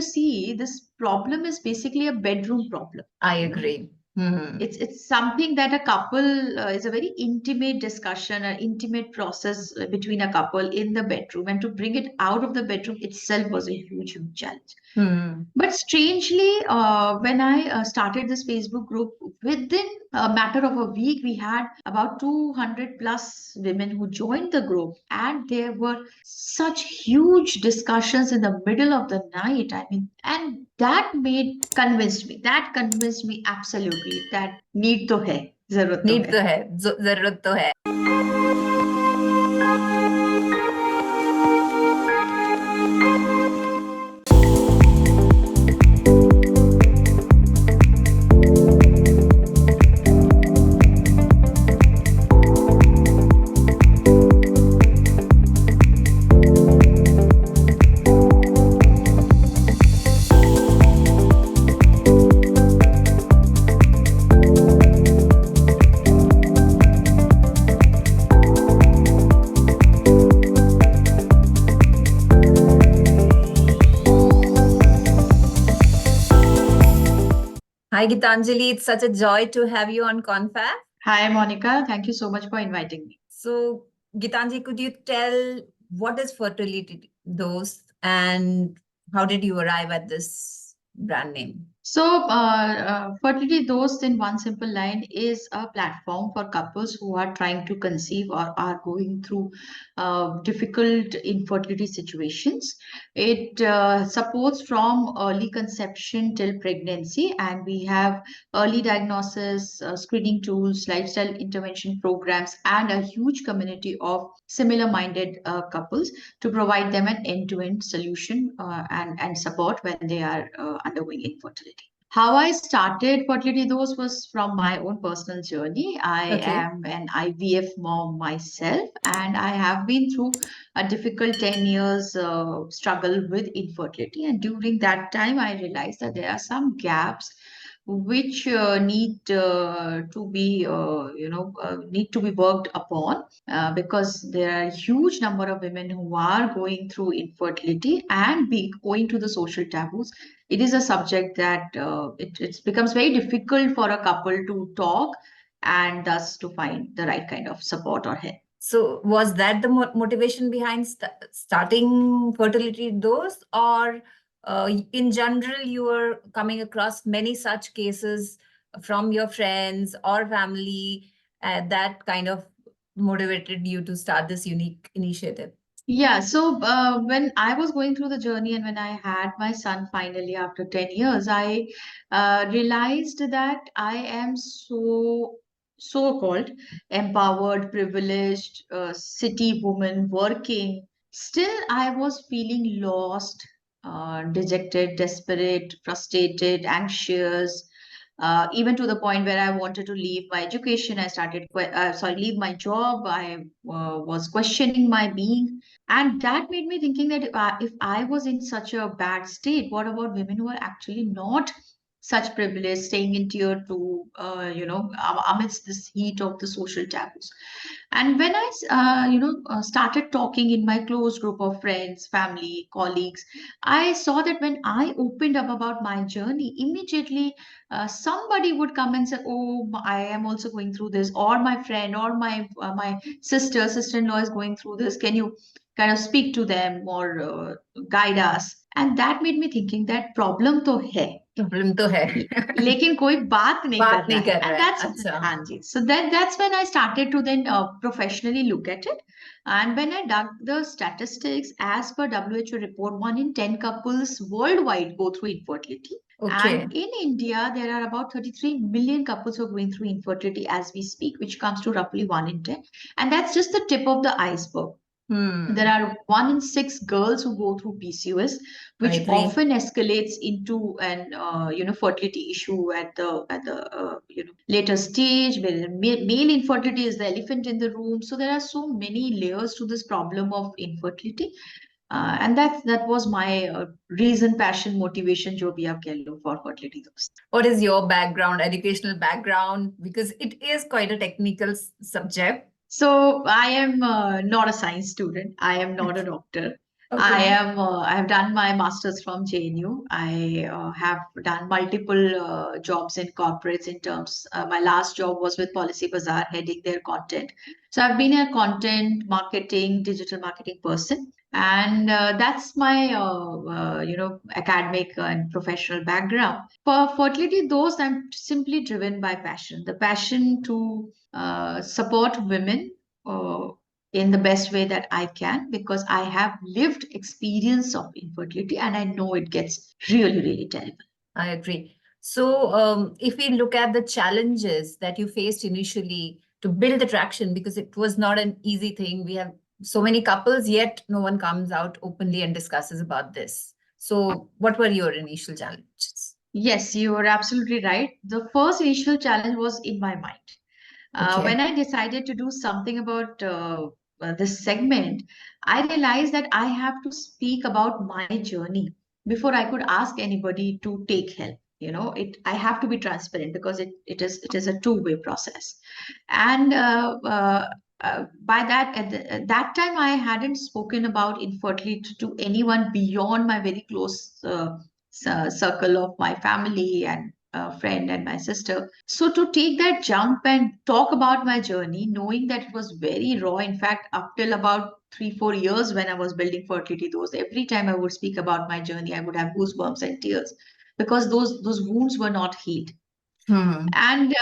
you see, this problem is basically a bedroom problem. I agree. It's something that a couple is a very intimate discussion, an intimate process between a couple in the bedroom, and to bring it out of the bedroom itself was a huge challenge. But strangely, when I started this Facebook group, within a matter of a week, we had about 200 plus women who joined the group, and there were such huge discussions in the middle of the night. I mean, and that convinced me absolutely that need to hai, zarurat to Need hai. to hai, zarurat to hai. Hi, Gitanjali. It's such a joy to have you on Confab. Hi, Monica. Thank you so much for inviting me. So, Gitanjali, could you tell what is Fertility Dost and how did you arrive at this brand name? So, Fertility Dost, in one simple line, is a platform for couples who are trying to conceive or are going through difficult infertility situations. It supports from early conception till pregnancy, and we have early diagnosis, screening tools, lifestyle intervention programs, and a huge community of similar-minded couples to provide them an end-to-end solution and support when they are undergoing infertility. How I started Fertility Dost was from my own personal journey. I am an IVF mom myself, and I have been through a difficult 10 years struggle with infertility. And during that time, I realized that there are some gaps which need to be need to be worked upon because there are a huge number of women who are going through infertility and be going to the social taboos. It is a subject that it becomes very difficult for a couple to talk and thus to find the right kind of support or help. So was that the motivation behind starting Fertility Dost, or in general you were coming across many such cases from your friends or family that kind of motivated you to start this unique initiative? Yeah, so when I was going through the journey and when I had my son finally after 10 years, I realized that I am so-called empowered, privileged, city woman working. Still, I was feeling lost, dejected, desperate, frustrated, anxious. Even to the point where I wanted to leave my education, I started, leave my job. I was questioning my being. And that made me thinking that if I was in such a bad state, what about women who are actually not such privileged, staying in tier two, amidst this heat of the social taboos? And when I, started talking in my close group of friends, family, colleagues, I saw that when I opened up about my journey, immediately somebody would come and say, "Oh, I am also going through this," or my friend, or my sister-in-law is going through this. Can you kind of speak to them or guide us? And that made me thinking that problem to hai. Problem to hai. लेकिन कोई बात नहीं बात कर नहीं रहा है. कर And रहा है. that's अच्छा. हाँ जी. So that's when I started to then professionally look at it. And when I dug the statistics, as per WHO report, 1 in 10 couples worldwide go through infertility. Okay. And in India, there are about 33 million couples who are going through infertility as we speak, which comes to roughly 1 in 10. And that's just the tip of the iceberg. There are 1 in 6 girls who go through PCOS, which often escalates into an fertility issue at the later stage, where male infertility is the elephant in the room. So there are so many layers to this problem of infertility. And that was my reason, passion, motivation, jo bhi aap keh lo, for Fertility Dost. What is your background, educational background? Because it is quite a technical subject. So I am not a science student. I am not a doctor. Okay. I have done my master's from JNU. I have done multiple jobs in corporates in terms. My last job was with Policy Bazaar, heading their content. So I've been a content marketing, digital marketing person, and that's my academic and professional background. For Fertility Dost, I'm simply driven by passion. The passion to support women. In the best way that I can, because I have lived experience of infertility and I know it gets really, really terrible. I agree. So, if we look at the challenges that you faced initially to build the traction, because it was not an easy thing. We have so many couples, yet no one comes out openly and discusses about this. So, what were your initial challenges? Yes, you are absolutely right. The first initial challenge was in my mind. Okay. When I decided to do something about this segment, I realized that I have to speak about my journey before I could ask anybody to take help. You know, I have to be transparent because it is a two-way process. And by that at that time, I hadn't spoken about infertility to anyone beyond my very close circle of my family and friend and my sister. So to take that jump and talk about my journey, knowing that it was very raw, in fact, up till about 3, 4 years when I was building fertility, those every time I would speak about my journey, I would have goosebumps and tears because those wounds were not healed. Hmm. And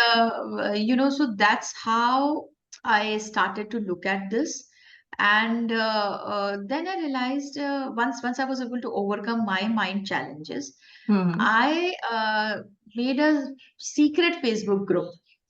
so that's how I started to look at this. And then I realized once I was able to overcome my mind challenges, Hmm. I made a secret Facebook group.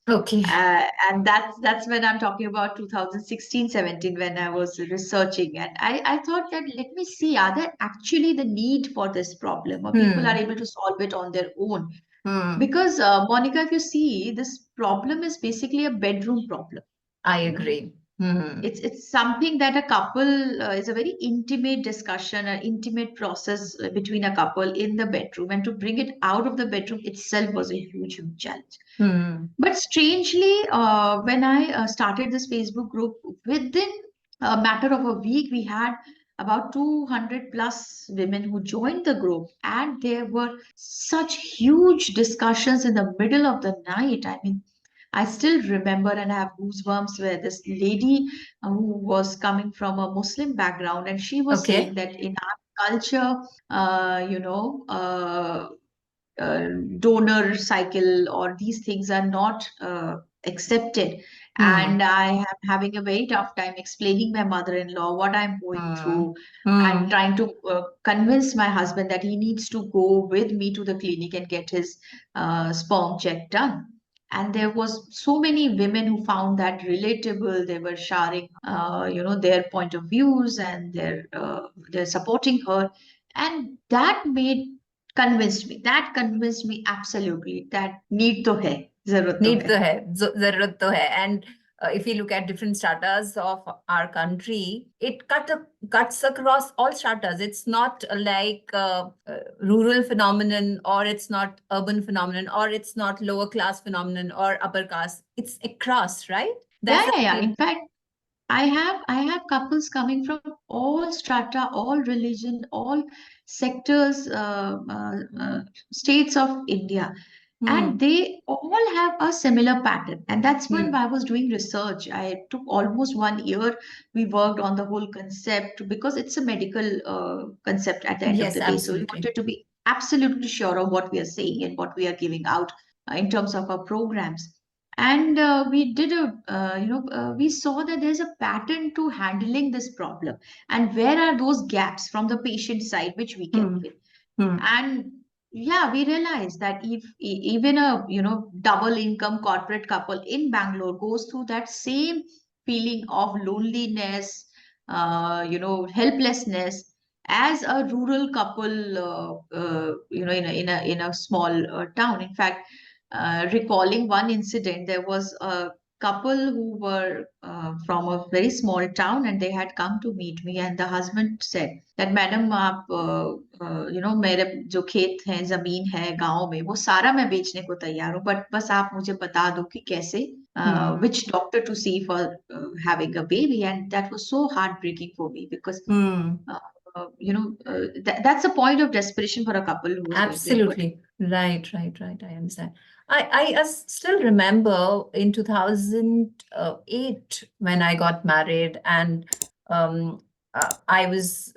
Okay. And that's when I'm talking about 2016, 17, when I was researching. And I thought that let me see, are there actually the need for this problem, or people are Hmm. able to solve it on their own? Hmm. Because Monica, if you see, this problem is basically a bedroom problem. I You know, agree. Hmm. it's something that a couple is a very intimate discussion, an intimate process between a couple in the bedroom, and to bring it out of the bedroom itself was a huge, huge challenge. Hmm. But strangely, when I started this Facebook group, within a matter of a week, we had about 200 plus women who joined the group, and there were such huge discussions in the middle of the night. I mean, I still remember and I have goosebumps where this lady who was coming from a Muslim background, and she was saying Okay. that in our culture, uh, donor cycle or these things are not accepted. Hmm. And I am having a very tough time explaining my mother-in-law what I'm going Hmm. through and Hmm. trying to convince my husband that he needs to go with me to the clinic and get his sperm check done. And there was so many women who found that relatable. They were sharing, their point of views, and they're supporting her, and that convinced me absolutely that need to hai, zarurat to Need hai. to hai, zarurat to hai. And if you look at different stratas of our country, it cuts across all stratas. It's not like rural phenomenon, or it's not urban phenomenon, or it's not lower class phenomenon or upper caste. It's across, right? That's Yeah, the yeah, yeah. thing. In fact, I have couples coming from all strata, all religion, all sectors, states of India, and Hmm. they all have a similar pattern. And that's when Hmm. I was doing research. I took almost 1 year. We worked on the whole concept because it's a medical concept at the end of Yes, the day. So we absolutely. wanted to be absolutely sure of what we are saying and what we are giving out in terms of our programs. And we did we saw that there's a pattern to handling this problem, and where are those gaps from the patient side which we can Hmm. fill. Hmm. And yeah, we realized that if even a double income corporate couple in Bangalore goes through that same feeling of loneliness, helplessness, as a rural couple, in a small town. In fact, recalling one incident, there was a couple who were from a very small town, and they had come to meet me, and the husband said that madam आप मेरे जो खेत हैं जमीन है गांव में वो सारा मैं बेचने को तैयार हूँ, बट बस आप मुझे बता दो कि कैसे Hmm. which doctor to see for having a baby. And that was so heartbreaking for me because Hmm. that's a point of desperation for a couple who is going to infertility. Absolutely. Right. I understand. I still remember in 2008 when I got married, and um, I was,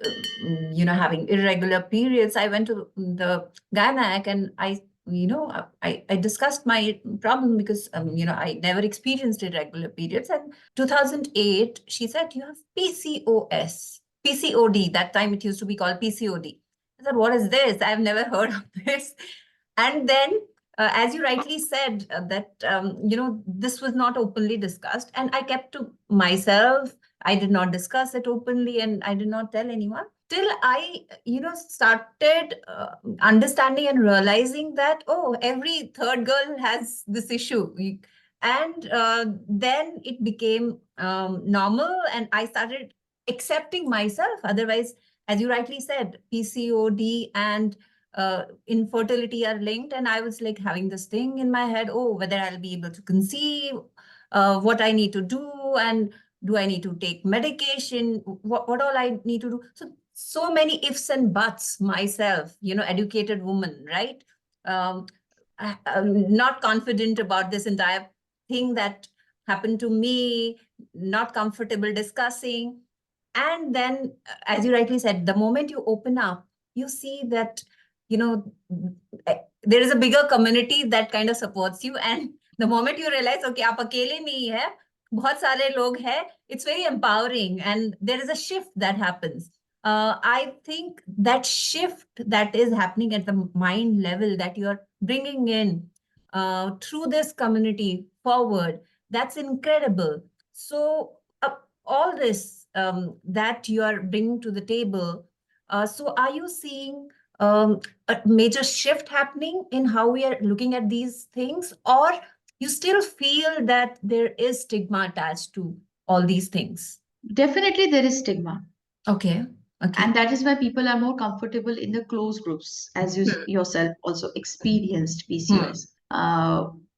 having irregular periods. I went to the gynec, and I discussed my problem because, I never experienced irregular periods. And 2008, she said, you have PCOS, PCOD. That time it used to be called PCOD. I said, what is this? I've never heard of this. And then, as you rightly said, that, this was not openly discussed. And I kept to myself. I did not discuss it openly, and I did not tell anyone. Till I, started understanding and realizing that, oh, every third girl has this issue. And then it became normal, and I started accepting myself. Otherwise, as you rightly said, PCOD and infertility are linked. And I was like having this thing in my head, oh, whether I'll be able to conceive, what I need to do, and do I need to take medication, what all I need to do. So many ifs and buts myself, educated woman, right? I'm not confident about this entire thing that happened to me, not comfortable discussing. And then, as you rightly said, the moment you open up, you see that, there is a bigger community that kind of supports you. And the moment you realize, okay, aap akele nahi hai, bahut sare log hai, it's very empowering. And there is a shift that happens. I think that shift that is happening at the mind level that you're bringing in through this community forward, that's incredible. So all this that you are bringing to the table, so are you seeing a major shift happening in how we are looking at these things, or you still feel that there is stigma attached to all these things? Definitely, there is stigma. Okay. And that is why people are more comfortable in the closed groups, as you yourself also experienced PCOS.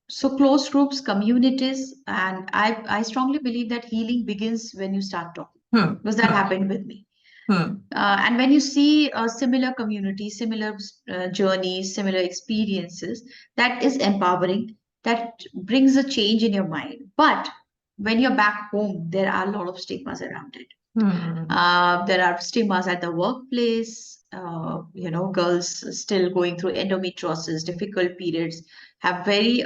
So closed groups, communities, and I strongly believe that healing begins when you start talking, because that happened with me. And when you see a similar community, similar journeys, similar experiences, that is empowering, that brings a change in your mind. But when you're back home, there are a lot of stigmas around it. There are stigmas at the workplace. Girls still going through endometriosis, difficult periods, have very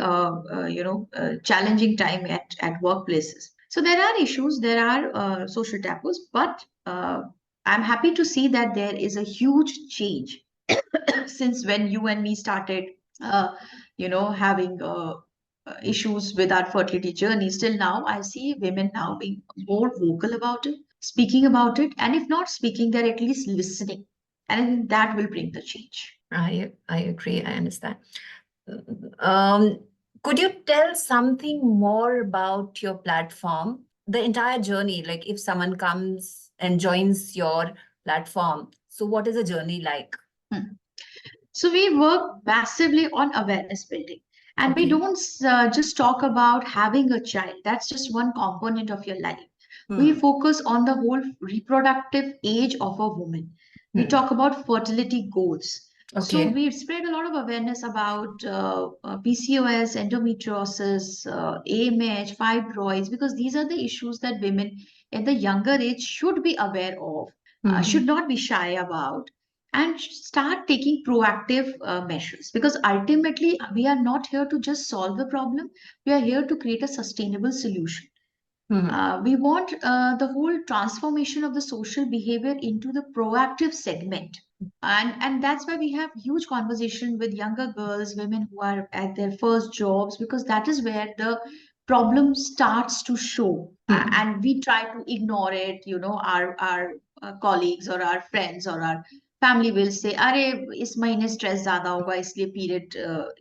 challenging time at workplaces. So there are issues, there are social taboos, but I'm happy to see that there is a huge change since when you and me started, having issues with our fertility journey. Still now, I see women now being more vocal about it, speaking about it, and if not speaking, they're at least listening. And I think that will bring the change. I agree. I understand. Could you tell something more about your platform, the entire journey? Like if someone comes and joins your platform, so what is the journey like? So we work massively on awareness building. And we don't just talk about having a child. That's just one component of your life. We focus on the whole reproductive age of a woman. We talk about fertility goals. So we've spread a lot of awareness about PCOS, endometriosis, AMH, fibroids, because these are the issues that women at the younger age should be aware of, should not be shy about, and start taking proactive measures, because ultimately we are not here to just solve a problem, we are here to create a sustainable solution. We want the whole transformation of the social behavior into the proactive segment. And that's why we have huge conversation with younger girls, women who are at their first jobs, because that is where the problem starts to show. And we try to ignore it. Our colleagues or our friends or our family will say अरे इस महीने stress ज्यादा होगा इसलिए period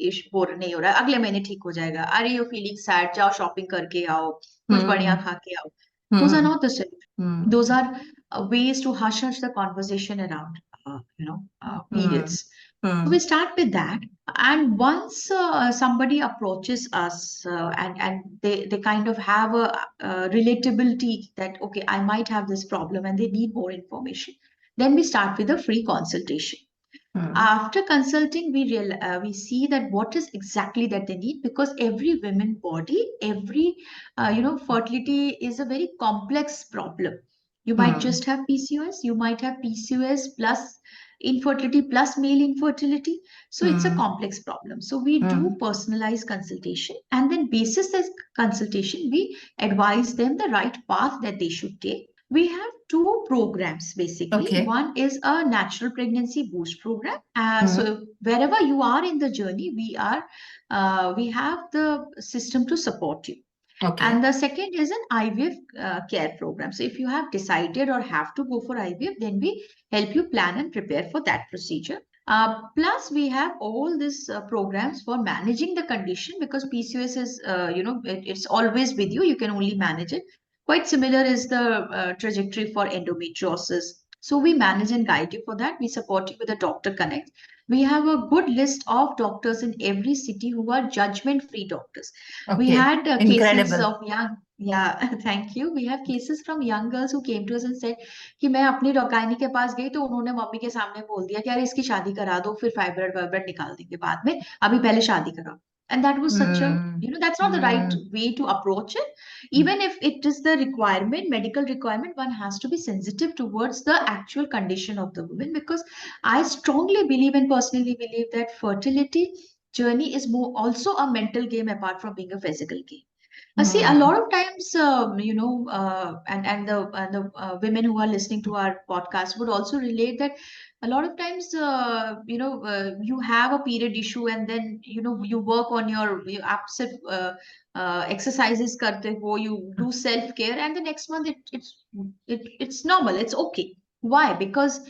इश bore नहीं हो रहा है, अगले महीने ठीक हो जाएगा, अरे यू फीलिंग सैड, जाओ शॉपिंग करके आओ, कुछ बढ़िया खा के आओ. Those are not the solution. Those are ways to hush the conversation around periods. So we start with that, and once somebody approaches us and they kind of have a relatability that okay, I might have this problem and they need more information, Then we start with a free consultation. After consulting, we see that what is exactly that they need, because every women body, every fertility is a very complex problem. You might just have PCOS, you might have PCOS plus infertility plus male infertility. So it's a complex problem. So we do personalized consultation, and then basis this consultation, we advise them the right path that they should take. We have two programs basically. Okay. One is a natural pregnancy boost program. So wherever you are in the journey, we have the system to support you. Okay. And the second is an IVF care program. So if you have decided or have to go for IVF, then we help you plan and prepare for that procedure. Plus, we have all these programs for managing the condition, because PCOS is, it's always with you. You can only manage it. Quite similar is the trajectory for endometriosis. So we manage and guide you for that. We support you with a doctor connect. We have a good list of doctors in every city who are judgment-free doctors. We Okay. had cases Incredible. of young, yeah, thank you. We have cases from young girls who came to us and said कि मैं अपनी डॉक्टरानी के पास गई तो उन्होंने mummy के सामने बोल दिया कि यार इसकी शादी करा दो, फिर फाइब्रॉइड वाइब्रॉइड निकाल देंगे बाद में, अभी पहले शादी कराओ. And that was such a, that's not the right way to approach it. Even if it is the requirement, medical requirement, one has to be sensitive towards the actual condition of the woman, because I strongly believe and personally believe that fertility journey is more also a mental game apart from being a physical game. See, a lot of times, and the women who are listening to our podcast would also relate that a lot of times, you have a period issue, and then you work on your upset exercises, karte ho, you do self care, and the next month it's normal, it's okay. Why? Because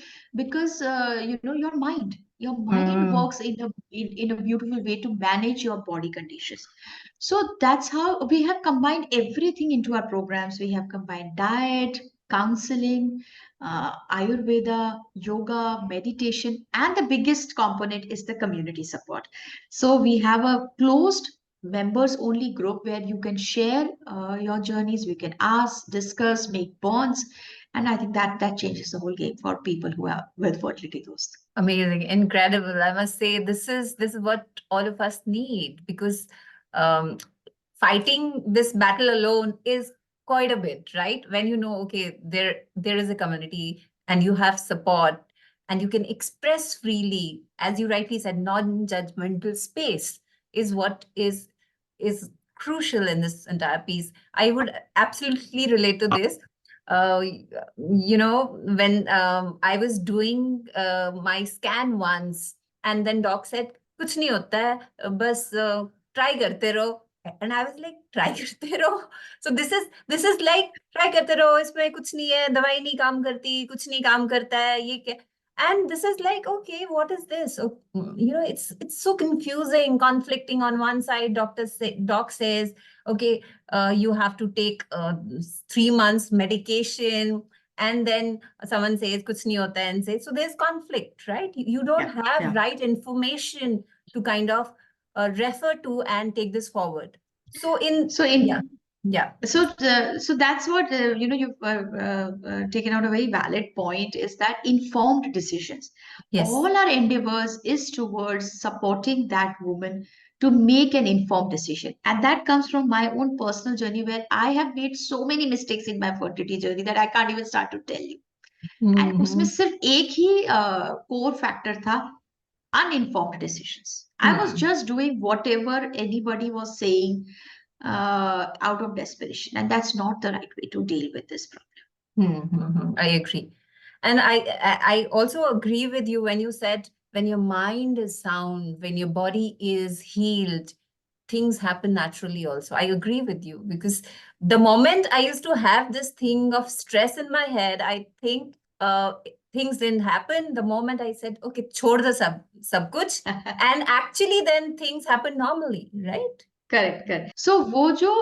your mind works in a beautiful way to manage your body conditions. So that's how we have combined everything into our programs. We have combined diet, counseling, Ayurveda, yoga, meditation, and the biggest component is the community support. So we have a closed members only group where you can share your journeys, we can ask, discuss, make bonds. And I think that changes the whole game for people who are with Fertility Dost. Amazing, incredible. I must say, this is what all of us need, because fighting this battle alone is quite a bit, right? When you know, okay, there is a community and you have support and you can express freely, as you rightly said, non-judgmental space is what is crucial in this entire piece. I would absolutely relate to this. When I was doing my scan once, and then doc said, "Kuch nahi hota hai, bas try karte raho." And I was like, "Try karte raho." So this is like, try karte raho, इसमें कुछ नहीं है, दवाई नहीं काम करती, कुछ नहीं काम करता है, ये क्या? And this is like, okay, what is this? So, it's so confusing, conflicting. On one side, doc says, okay, you have to take 3 months medication, and then someone says kuch nahi hota hai, and says, so there's conflict, right? You don't have right information to kind of refer to and take this forward. So that's what you've taken out a very valid point, is that informed decisions. Yes. All our endeavors is towards supporting that woman to make an informed decision, and that comes from my own personal journey, where I have made so many mistakes in my fertility journey that I can't even start to tell you. And उसमें सिर्फ एक ही core factor था, uninformed decisions. I was just doing whatever anybody was saying out of desperation, and that's not the right way to deal with this problem. I agree. And I also agree with you when you said, when your mind is sound, when your body is healed, things happen naturally also. I agree with you, because the moment I used to have this thing of stress in my head, I think things didn't happen. The moment I said, okay, chhod do sab kuch, and actually then things happen normally, right? Correct. So वो जो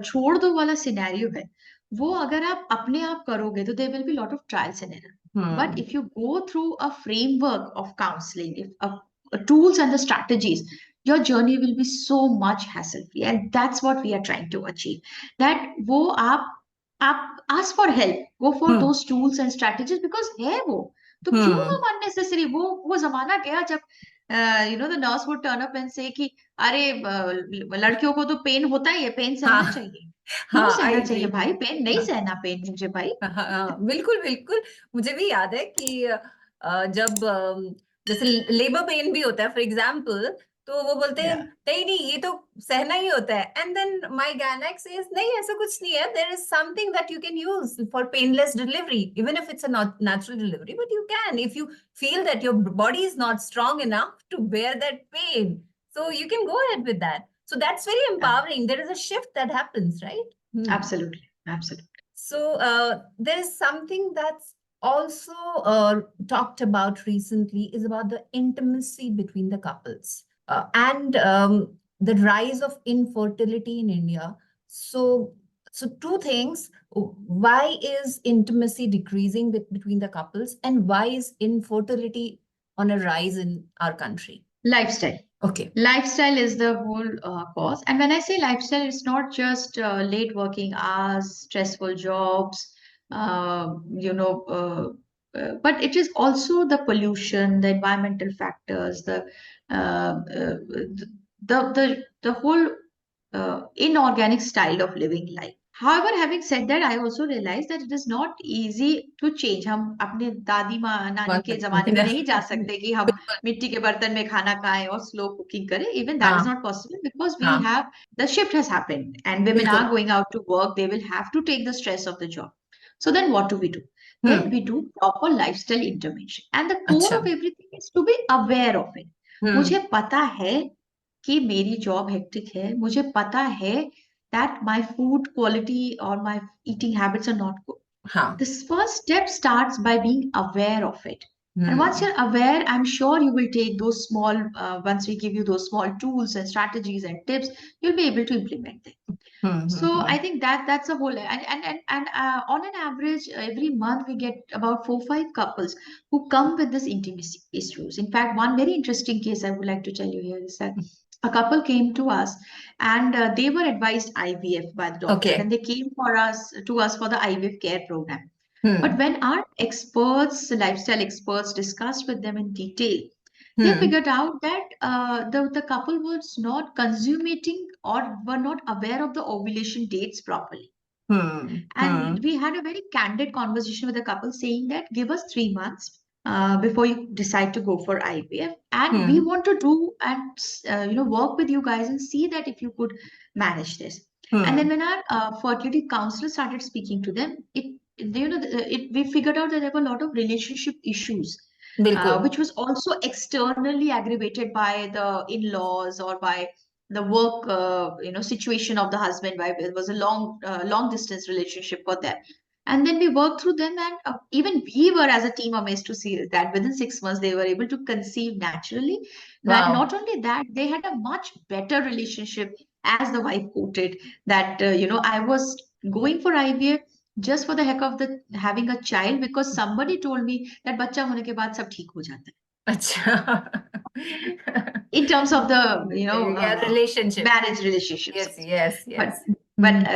छोड़ दो वाला scenario है, वो अगर आप अपने आप करोगे तो there will be lot of trials and error. But if you go through a framework of counselling, if tools and the strategies, your journey will be so much hassle free, and that's what we are trying to achieve. That वो आप ask for help, go for those tools and strategies, because है वो तो क्यों हम unnecessary, वो जमाना गया जब the nurse would turn up and से कि अरे लड़कियों को तो पेन होता ही है, पेन हाँ सहना चाहिए। क्यों हाँ, आई सहना चाहिए एग्री। भाई, पेन नहीं सहना, पेन मुझे भाई। हाँ, बिल्कुल बिल्कुल। मुझे भी याद है कि जब जैसे लेबर पेन भी होता है फॉर एग्जाम्पल, तो वो बोलते हैं नहीं नहीं ये तो सहना ही होता है, and then my gynaec says नहीं ऐसा कुछ नहीं है, there is something that you can use for painless delivery even if it's a natural delivery, but you can if you feel that your body is not strong enough to bear that pain, so you can go ahead with that. So that's very empowering. There is a shift that happens, right? Absolutely, absolutely. So there is something that's also talked about recently is about the intimacy between the couples and the rise of infertility in India. So two things: why is intimacy decreasing between the couples, and why is infertility on a rise in our country? Lifestyle. Okay. Lifestyle is the whole cause. And when I say lifestyle, it's not just late working hours, stressful jobs, but it is also the pollution, the environmental factors, the whole inorganic style of living life. However, having said that, I also realize that it is not easy to change. हम अपने दादी माँ नानी के जमाने में नहीं जा सकते कि हम मिट्टी के बर्तन में खाना खाएं और slow cooking करें. Even that is not possible because we have the shift has happened and women are going out to work. They will have to take the stress of the job. So then what do we do? Then we do proper lifestyle intervention. And the core of everything is to be aware of it. मुझे पता है कि मेरी job hectic है, मुझे पता है that my food quality or my eating habits are not good. This first step starts by being aware of it. And once you're aware, I'm sure you will take those small, once we give you those small tools and strategies and tips, you'll be able to implement them. So I think that's a whole, and on an average, every month we get about 4-5 couples who come with this intimacy issues. In fact, one very interesting case I would like to tell you here is that a couple came to us and they were advised IVF by the doctor, and they came to us for the IVF care program. But when our experts, lifestyle experts, discussed with them in detail, they figured out that the couple was not consummating or were not aware of the ovulation dates properly. And we had a very candid conversation with the couple saying that give us 3 months before you decide to go for IVF, and we want to do and work with you guys and see that if you could manage this. And then when our fertility counselor started speaking to them, we figured out that there were a lot of relationship issues, which was also externally aggravated by the in-laws or by the work situation of the husband. Why it was a long distance relationship for them. And then we worked through them, and even we were as a team amazed to see that within 6 months they were able to conceive naturally. That not only that, they had a much better relationship, as the wife quoted that I was going for IVF just for the heck of the having a child because somebody told me that बच्चा होने के बाद सब ठीक हो जाता है. अच्छा. In terms of the relationship, marriage relationships. Yes. But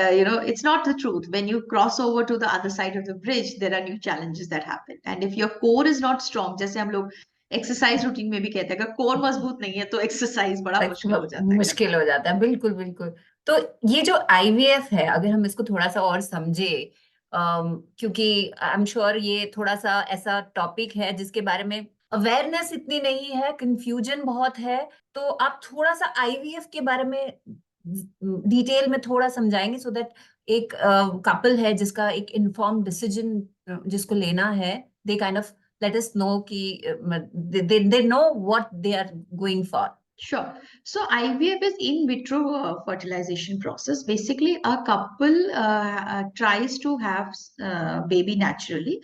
it's not the truth. When you cross over to the other side of the bridge, there are new challenges that happen. And if your core is not strong, जैसे हम लोग exercise routine में भी कहते हैं, अगर core मजबूत नहीं है तो एक्सरसाइज बड़ा मुश्किल हो जाता है. मुश्किल हो जाता है, बिल्कुल बिल्कुल. तो ये जो आईवीएफ है, अगर हम इसको थोड़ा सा और समझे, क्योंकि आई एम श्योर ये थोड़ा सा ऐसा टॉपिक है जिसके बारे में अवेयरनेस इतनी नहीं है, कंफ्यूजन बहुत है, तो आप थोड़ा सा आईवीएफ के बारे में डिटेल में थोड़ा समझाएंगे, सो दैट एक कपल है जिसका एक इन्फॉर्म्ड डिसीजन जिसको लेना है, they kind of let us know ki they know what they are going for. Sure. So IVF is in vitro fertilization process. Basically, a couple tries to have baby naturally,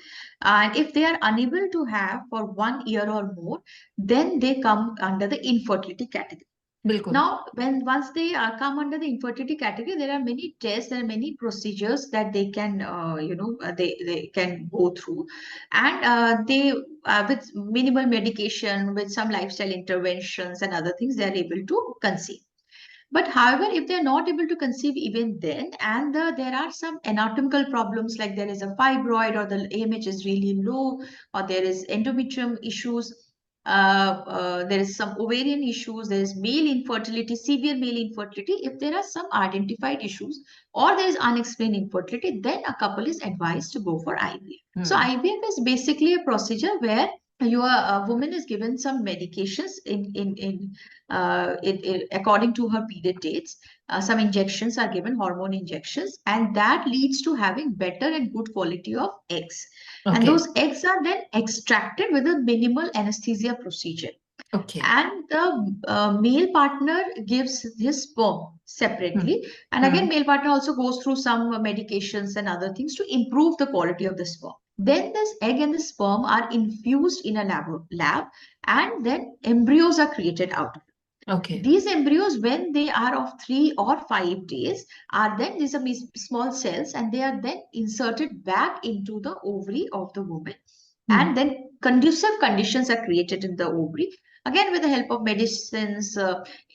and if they are unable to have for 1 year or more, then they come under the infertility category. Now, once they come under the infertility category, there are many tests, there are many procedures that they can, they can go through, and they with minimal medication, with some lifestyle interventions and other things, they are able to conceive. But however, if they're not able to conceive even then, and there are some anatomical problems, like there is a fibroid or the AMH is really low, or there is endometrium issues, there is some ovarian issues, there is male infertility, severe male infertility. If there are some identified issues or there is unexplained infertility, then a couple is advised to go for IVF. So IVF is basically a procedure where a woman is given some medications according to her period dates. Some injections are given, hormone injections, and that leads to having better and good quality of eggs. And Okay. those eggs are then extracted with a minimal anesthesia procedure. Okay. And the male partner gives his sperm separately. And again, male partner also goes through some medications and other things to improve the quality of the sperm. Then this egg and the sperm are infused in a lab, and then embryos are created out of it. Okay. These embryos, when they are of 3 or 5 days, these are small cells, and they are then inserted back into the ovary of the woman. And then conducive conditions are created in the ovary, again with the help of medicines,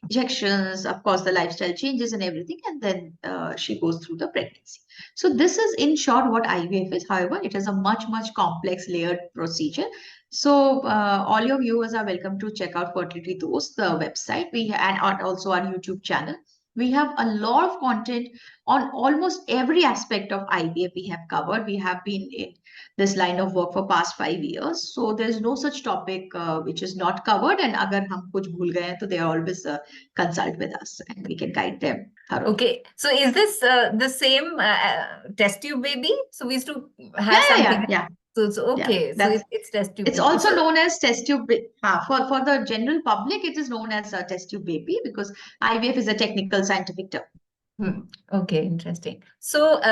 injections, of course, the lifestyle changes and everything, and then she goes through the pregnancy. So this is in short what IVF is. However, it is a much, much complex layered procedure. So all your viewers are welcome to check out Fertility Dost, the website, and also our YouTube channel. We have a lot of content on almost every aspect of IVF we have covered. We have been in this line of work for past 5 years. So there's no such topic which is not covered. And agar hum kuch bhul gaye, to they always consult with us and we can guide them thoroughly. Okay. So is this the same test tube baby? So we used to have something. Yeah. So okay. Yeah, So it's test tube it's baby. also So, known as test tube. For the general public, it is known as a test tube baby because IVF is a technical scientific term. Okay, interesting. So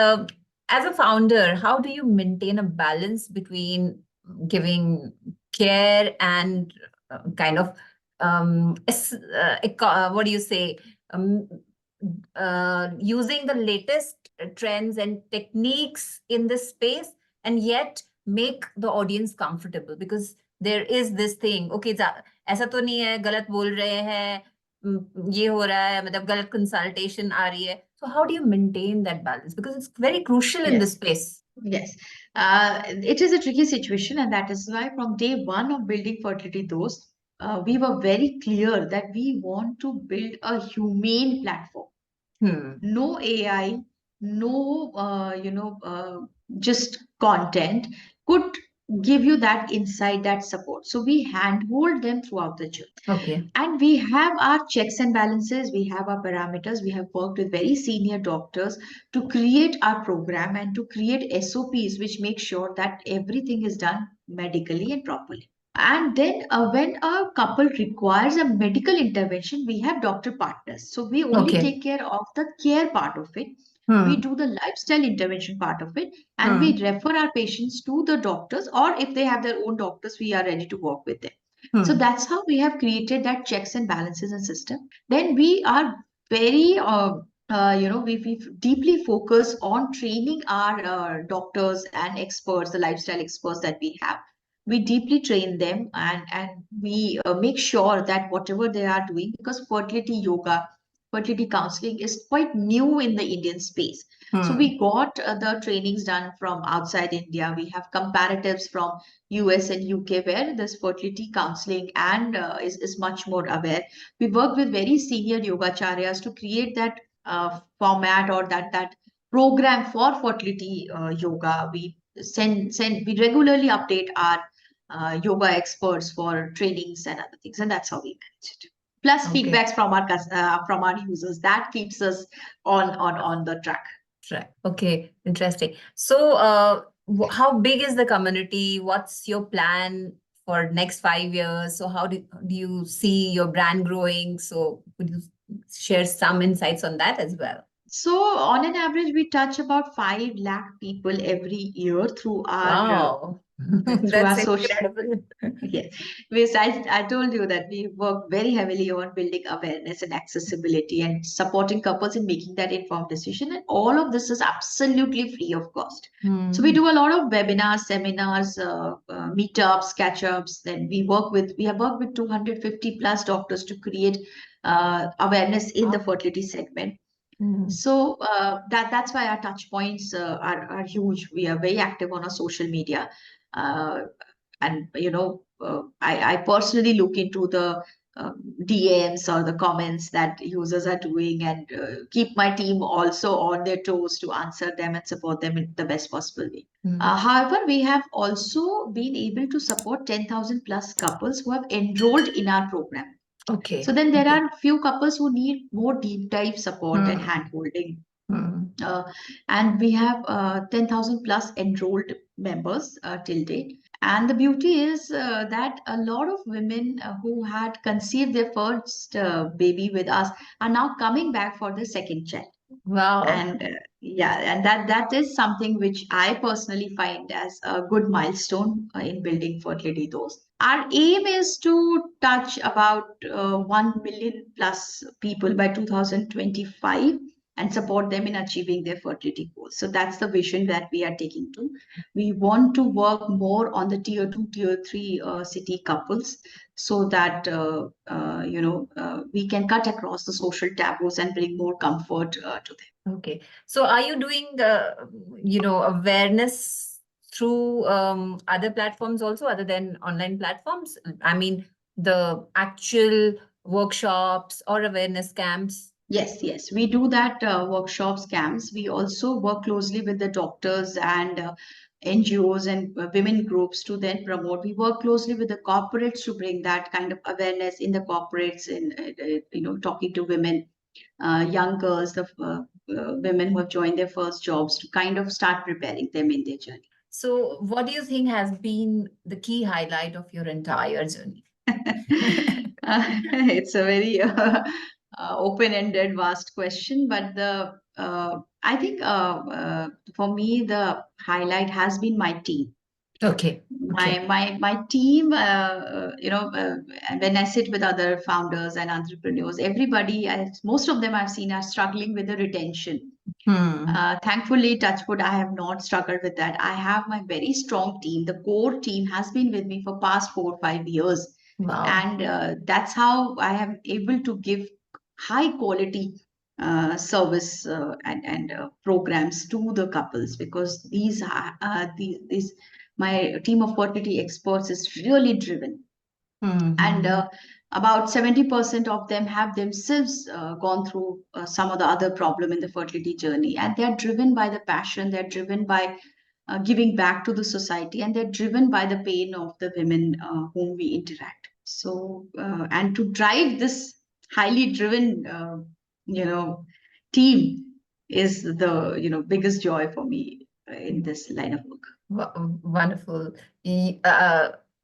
as a founder, how do you maintain a balance between giving care and kind of what do you say? Using the latest trends and techniques in this space, and yet make the audience comfortable, because there is this thing, okay, ऐसा तो नहीं है, गलत बोल रहे हैं, ये हो रहा है, मतलब गलत consultation आ रही है. So how do you maintain that balance? Because it's very crucial in this space. Yes, it is a tricky situation, and that is why from day one of building Fertility Dost, we were very clear that we want to build a humane platform. No AI, no just content could give you that insight, that support. So we handhold them throughout the journey. Okay. And we have our checks and balances, we have our parameters, we have worked with very senior doctors to create our program and to create SOPs which make sure that everything is done medically and properly. And then when a couple requires a medical intervention, we have doctor partners. So we only take care of the care part of it. We do the lifestyle intervention part of it, and we refer our patients to the doctors, or if they have their own doctors, we are ready to work with them. So that's how we have created that checks and balances and system. Then we are very, we deeply focus on training our doctors and experts, the lifestyle experts that we have. We deeply train them, and we make sure that whatever they are doing, because fertility yoga, fertility counseling is quite new in the Indian space. So we got the trainings done from outside India. We have comparatives from US and UK where this fertility counseling and is much more aware. We work with very senior yogacharyas to create that format or that program for fertility yoga. We we regularly update our yoga experts for trainings and other things, and that's how we manage it. Plus feedbacks from our users, that keeps us on the track. Okay, interesting. So how big is the community? What's your plan for next 5 years? So how do you see your brand growing? So could you share some insights on that as well? So on an average, we touch about 5 lakh people every year through our through our That's social. incredible. Yes, because I told you that we work very heavily on building awareness and accessibility and supporting couples in making that informed decision. And all of this is absolutely free of cost. So we Hmm. do a lot of webinars, seminars, meetups, catch-ups. Then we have worked with 250 plus doctors to create awareness in the fertility segment. Hmm. So that's why our touch points are huge. We are very active on our social media. And I personally look into the DMs or the comments that users are doing and keep my team also on their toes to answer them and support them in the best possible way. Hmm. However, we have also been able to support 10,000 plus couples who have enrolled in our program. So Okay. then there Okay. are few couples who need more deep dive support and Hmm. hand holding. Hmm. Uh, and we have 10,000 plus enrolled members till date. And the beauty is that a lot of women who had conceived their first baby with us are now coming back for the second child. Wow. And yeah, and that is something which I personally find as a good milestone in building Fertility Dost. Our aim is to touch about 1 million plus people by 2025 and support them in achieving their fertility goals. So that's the vision that we are taking to. We want to work more on the tier 2, tier 3 city couples so that we can cut across the social taboos and bring more comfort to them. Okay. So are you doing awareness through other platforms also other than online platforms? I mean, the actual workshops or awareness camps? Yes, we do that workshops, camps. We also work closely with the doctors and NGOs and women groups to then promote. We work closely with the corporates to bring that kind of awareness in the corporates in talking to women, young girls, the women who have joined their first jobs to kind of start preparing them in their journey. So what do you think has been the key highlight of your entire journey? It's a very open-ended, vast question, but I think for me the highlight has been my team. Okay. My Okay. my team, and when I sit with other founders and entrepreneurs, everybody, most of them I've seen are struggling with the retention. Hmm. Thankfully, touchwood, I have not struggled with that. I have my very strong team. The core team has been with me for past 4 or 5 years, Wow. and that's how I am able to give high quality service and programs to the couples because these my team of fertility experts is really driven and Hmm. about 70% of them have themselves gone through some of the other problem in the fertility journey and they're driven by the passion, they're driven by giving back to the society, and they're driven by the pain of the women whom we interact. So and to drive this highly driven you know team is the biggest joy for me in this line of work. Wonderful.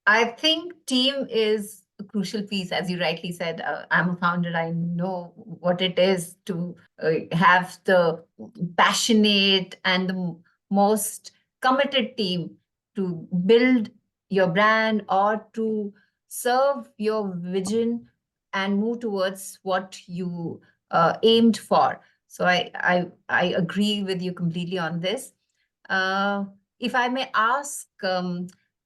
I think team is a crucial piece, as you rightly said. I'm a founder. I know what it is to have the passionate and the most committed team to build your brand or to serve your vision and move towards what you aimed for. So I agree with you completely on this. Uh, if I may ask,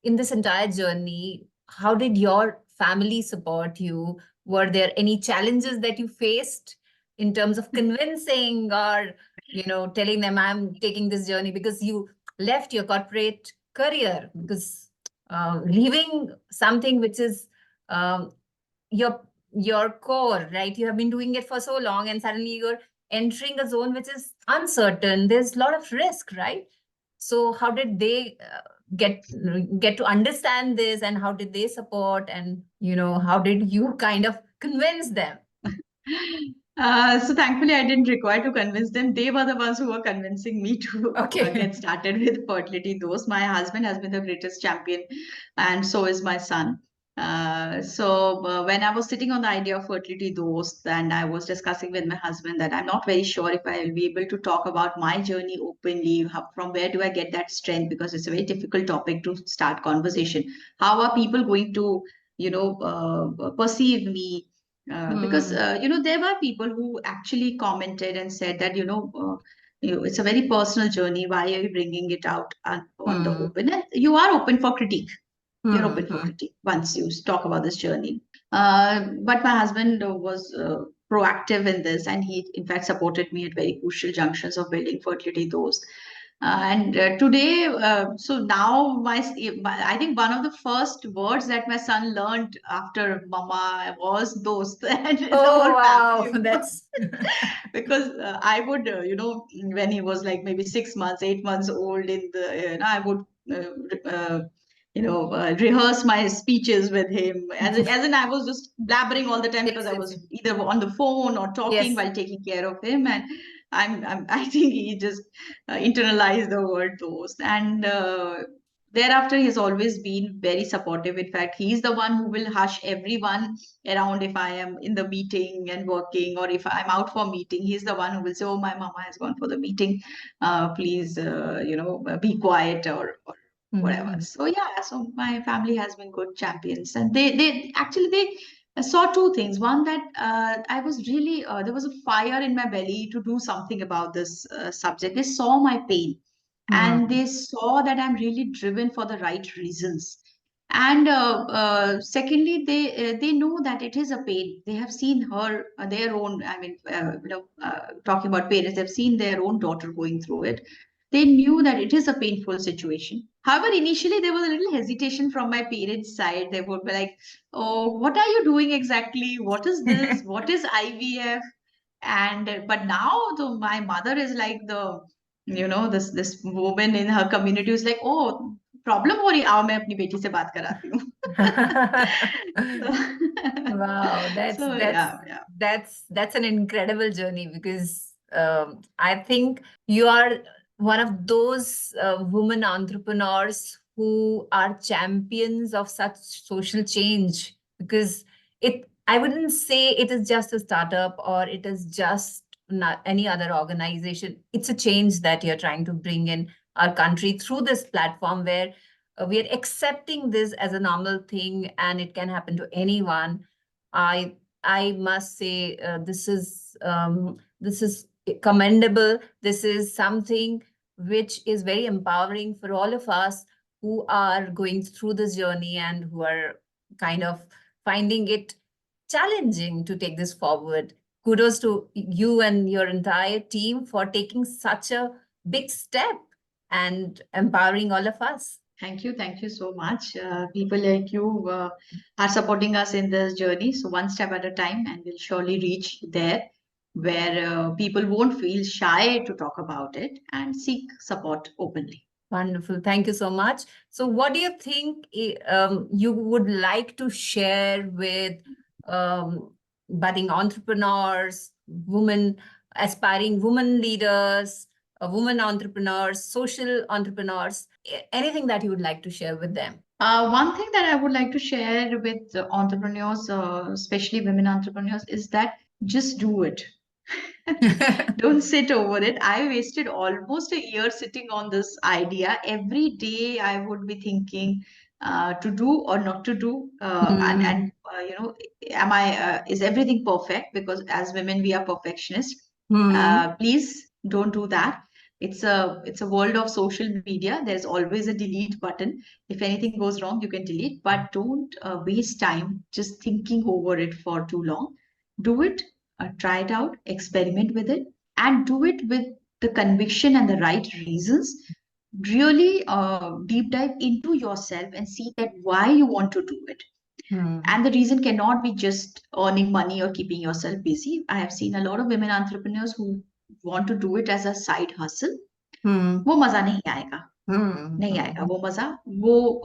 in this entire journey, how did your family support you? Were there any challenges that you faced in terms of convincing or, telling them I'm taking this journey because you left your corporate career? Because leaving something which is um, your your core, right? You have been doing it for so long, and suddenly you're entering a zone which is uncertain. There's a lot of risk, right? So how did they get get to understand this, and how did they support, and how did you kind of convince them? So thankfully, I didn't require to convince them. They were the ones who were convincing me to Okay. get started with Fertility Dost. My husband has been the greatest champion, and so is my son. When I was sitting on the idea of Fertility Dost, and I was discussing with my husband that I'm not very sure if I will be able to talk about my journey openly. From where do I get that strength? Because it's a very difficult topic to start conversation. How are people going to, perceive me? There were people who actually commented and said that, it's a very personal journey. Why are you bringing it out on the Hmm. open? And you are open for critique. You're Hmm. open for critique once you talk about this journey. But my husband was proactive in this, and he, in fact, supported me at very crucial junctions of building Fertility Dost. And today, so now I think one of the first words that my son learned after Mama was Dost, and the Oh, whole wow. family, That's because I would, when he was like maybe 6 months, 8 months old, I would, rehearse my speeches with him. As in, I was just blabbering all the time because yes, I yes, was either on the phone or talking yes. while taking care of him. And I think he just internalized the word toast. And thereafter, he's always been very supportive. In fact, he's the one who will hush everyone around if I am in the meeting and working, or if I'm out for meeting. He's the one who will say, "Oh, my mama has gone for the meeting. Please, be quiet," or whatever. Hmm. So yeah, so my family has been good champions, and they saw two things. One, that I was really there was a fire in my belly to do something about this subject. They saw my pain, and Hmm. they saw that I'm really driven for the right reasons. And secondly, they know that it is a pain. They have seen her, their own. I mean, talking about parents, they've seen their own daughter going through it. They knew that it is a painful situation. However, initially there was a little hesitation from my parents' side. They would be like, "Oh, what are you doing exactly? What is this? What is IVF?" And but now my mother is like this woman in her community who's like, "Oh, problem हो रही, आओ मैं अपनी बेटी से बात कराती हूँ." Wow, that's So that's yeah, yeah. that's an incredible journey because I think you are one of those women entrepreneurs who are champions of such social change because I wouldn't say it is just a startup or it is just not any other organization. It's a change that you're trying to bring in our country through this platform where we are accepting this as a normal thing and it can happen to anyone. I must say this is commendable. This is something which is very empowering for all of us who are going through this journey and who are kind of finding it challenging to take this forward. Kudos to you and your entire team for taking such a big step and empowering all of us. Thank you so much. People like you are supporting us in this journey. So one step at a time, and we'll surely reach there where people won't feel shy to talk about it and seek support openly. Wonderful. Thank you so much. So, what do you think you would like to share with budding entrepreneurs, women, aspiring women leaders, women entrepreneurs, social entrepreneurs, anything that you would like to share with them? One thing that I would like to share with entrepreneurs, especially women entrepreneurs, is that just do it. Don't sit over it. I wasted almost a year sitting on this idea. Every day I would be thinking to do or not to do. Hmm. Is everything perfect? Because as women, we are perfectionists. Hmm. Please don't do that. It's a world of social media. There's always a delete button. If anything goes wrong, you can delete, but don't waste time just thinking over it for too long. Do it, try it out, experiment with it, and do it with the conviction and the right reasons. Really deep dive into yourself and see that why you want to do it. Hmm. And the reason cannot be just earning money or keeping yourself busy. I have seen a lot of women entrepreneurs who want to do it as a side hustle. Hmm. वो मजा नहीं आएगा. Hmm. नहीं आएगा वो मजा, वो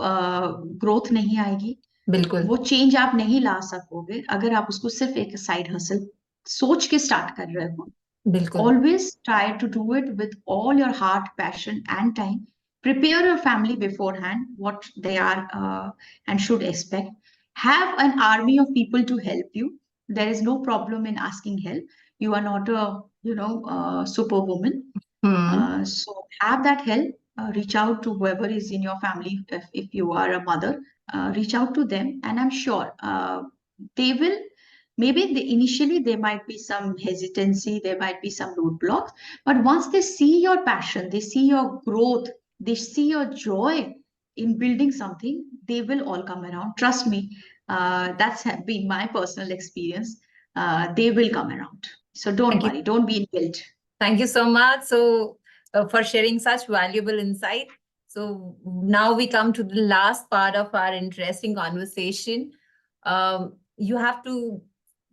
growth नहीं आएगी, बिल्कुल. वो चेंज आप नहीं ला सकोगे अगर आप उसको सिर्फ एक साइड हसल सोच के स्टार्ट कर रहे हो. बिल्कुल. Always try to do it with all your heart, passion, and time. Prepare your family beforehand what they are and should expect. Have an army of people to help you. There is no problem in asking help. You are not a, superwoman. So have that help. Reach out to whoever is in your family. If you are a mother, reach out to them, and I'm sure they will. Maybe initially there might be some hesitancy, there might be some roadblocks, but once they see your passion, they see your growth, they see your joy in building something, they will all come around. Trust me, been my personal experience. They will come around. So don't Thank you. worry, don't be in guilt. Thank you so much. So for sharing such valuable insight. So now we come to the last part of our interesting conversation. You have to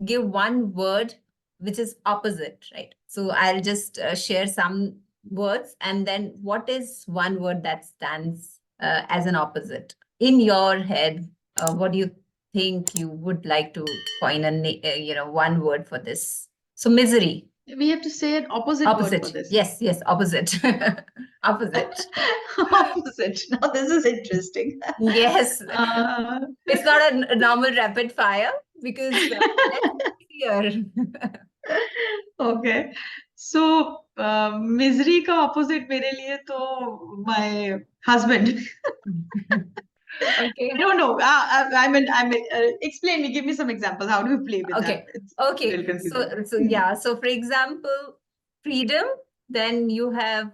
give one word which is opposite, right? So I'll just share some words, and then what is one word that stands as an opposite in your head? What do you think you would like to coin one word for this? So misery. We have to say an opposite word for this. Yes, opposite. Opposite. Opposite. Now this is interesting. Yes. It's not a normal rapid fire because let's be clear. Okay. So misery का opposite मेरे लिए तो my husband. Okay. I don't know. Explain me. Give me some examples. How do you play with that? It's Okay. confusing. So for example, freedom. Then you have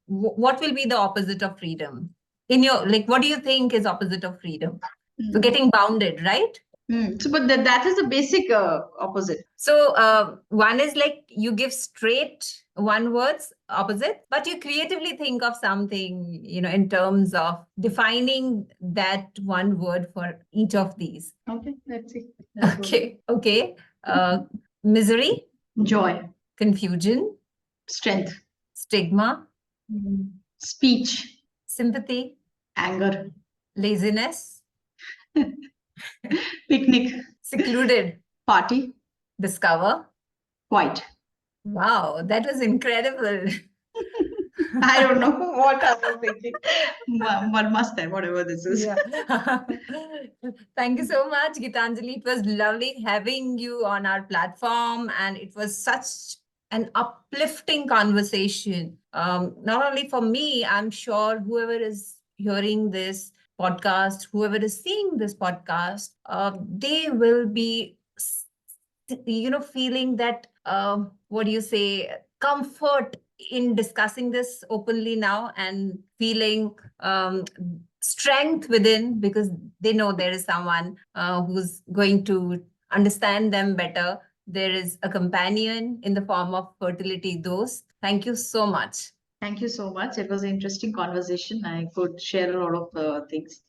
what will be the opposite of freedom in your, like, what do you think is opposite of freedom? So getting bounded, right? So, but that is the basic opposite. So one is like you give straight one words opposite, but you creatively think of something, in terms of defining that one word for each of these. Okay, let's see. Okay. Misery, Joy, confusion, strength, stigma, speech, sympathy, anger, laziness, picnic, secluded, party, discover. quiet. Wow, that was incredible. I don't know what I was thinking. Must have, whatever this is. Yeah. Thank you so much, Gitanjali. It was lovely having you on our platform, and it was such an uplifting conversation. Not only for me, I'm sure whoever is hearing this podcast, whoever is seeing this podcast, they will be, feeling that, what do you say, comfort in discussing this openly now, and feeling strength within, because they know there is someone who's going to understand them better. There is a companion in the form of Fertility Dost. Thank you so much. Thank you so much. It was an interesting conversation. I could share a lot of things.